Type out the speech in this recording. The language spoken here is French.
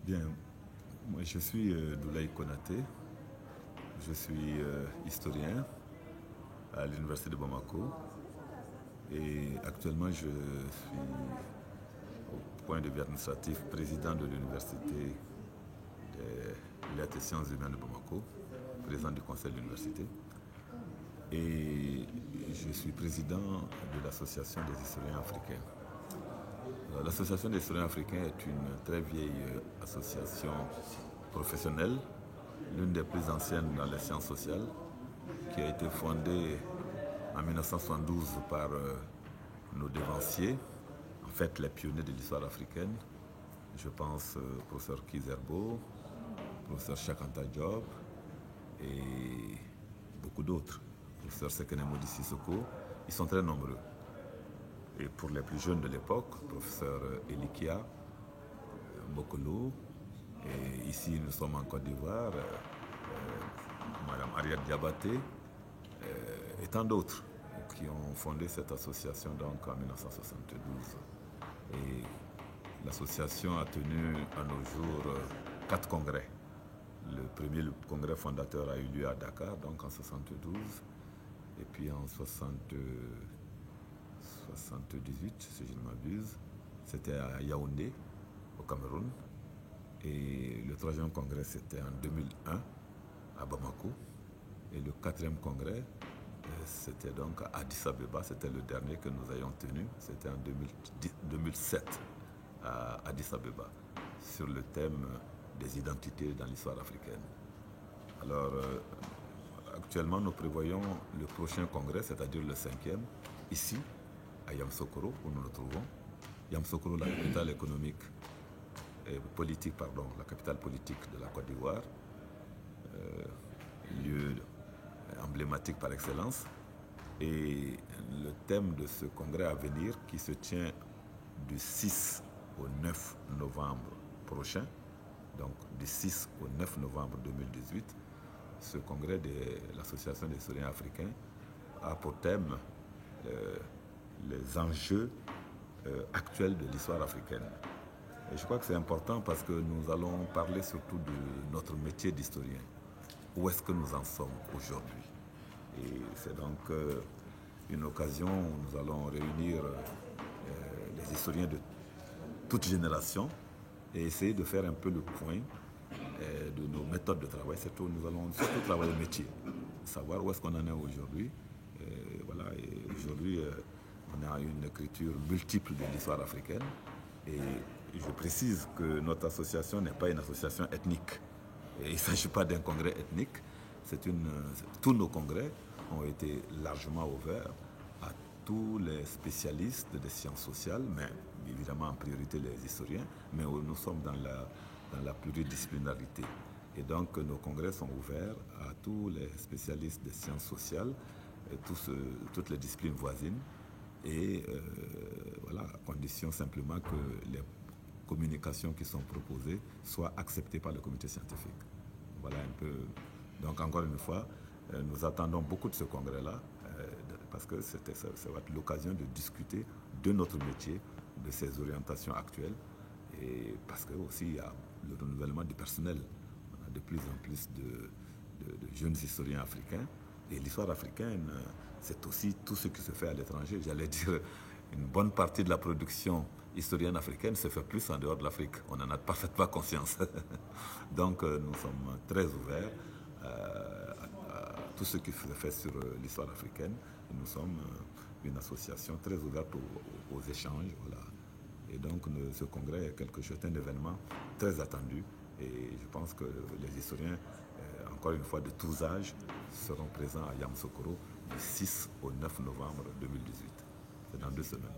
Bien, moi je suis Doulaye Konaté, je suis historien à l'Université de Bamako et actuellement je suis au point de vue administratif président de l'Université des lettres et sciences humaines de Bamako, président du conseil de l'université. Et je suis président de l'association des historiens africains. L'association des historiens africains est une très vieille association professionnelle, l'une des plus anciennes dans les sciences sociales, qui a été fondée en 1972 par nos devanciers, en fait les pionniers de l'histoire africaine. Je pense au professeur Kizerbo, professeur Chakanta Diop et beaucoup d'autres. Professeur Sekene Modi Sissoko, ils sont très nombreux. Et pour les plus jeunes de l'époque, professeur Elikia Mokolo, et ici nous sommes en Côte d'Ivoire, Madame Ariad Diabaté, et tant d'autres qui ont fondé cette association donc en 1972. Et l'association a tenu à nos jours 4 congrès. Le premier le congrès fondateur a eu lieu à Dakar, donc en 72, et puis en 78, si je ne m'abuse, c'était à Yaoundé, au Cameroun. Et le 3e congrès, c'était en 2001, à Bamako. Et le 4e congrès, c'était donc à Addis Abeba, c'était le dernier que nous ayons tenu, c'était en 2007, à Addis Abeba, sur le thème des identités dans l'histoire africaine. Alors, actuellement, nous prévoyons le prochain congrès, c'est-à-dire le 5e, ici, à Yamoussoukro, où nous nous trouvons. Yamoussoukro, la capitale économique et politique, pardon, la capitale politique de la Côte d'Ivoire, lieu emblématique par excellence. Et le thème de ce congrès à venir, qui se tient du 6 au 9 novembre prochain, donc du 6 au 9 novembre 2018, ce congrès de l'Association des historiens africains a pour thème les enjeux actuels de l'histoire africaine. Et je crois que c'est important parce que nous allons parler surtout de notre métier d'historien. Où est-ce que nous en sommes aujourd'hui? Et c'est donc une occasion où nous allons réunir les historiens de toute génération et essayer de faire un peu le point de nos méthodes de travail. Surtout, nous allons surtout travailler le métier, savoir où est-ce qu'on en est aujourd'hui. Voilà, et aujourd'hui, on a une écriture multiple de l'histoire africaine. Et je précise que notre association n'est pas une association ethnique. Et il ne s'agit pas d'un congrès ethnique. Tous nos congrès ont été largement ouverts à tous les spécialistes des sciences sociales, mais évidemment en priorité les historiens, mais nous sommes dans la pluridisciplinarité. Et donc nos congrès sont ouverts à tous les spécialistes des sciences sociales, et toutes les disciplines voisines, et voilà, à condition simplement que les communications qui sont proposées soient acceptées par le comité scientifique. Voilà un peu. Donc encore une fois, nous attendons beaucoup de ce congrès-là, parce que ça va être l'occasion de discuter de notre métier, de ses orientations actuelles, et parce que aussi il y a le renouvellement du personnel. On a de plus en plus de jeunes historiens africains, et l'histoire africaine, c'est aussi tout ce qui se fait à l'étranger. J'allais dire, une bonne partie de la production historienne africaine se fait plus en dehors de l'Afrique. On en a parfaitement conscience. Donc nous sommes très ouverts à tout ce qui se fait sur l'histoire africaine. Et nous sommes une association très ouverte aux échanges. Voilà. Et donc ce congrès est quelque chose, un événement très attendu. Et je pense que les historiens, encore une fois de tous âges, seront présents à Yamoussoukro du 6 au 9 novembre 2018. C'est dans 2 semaines.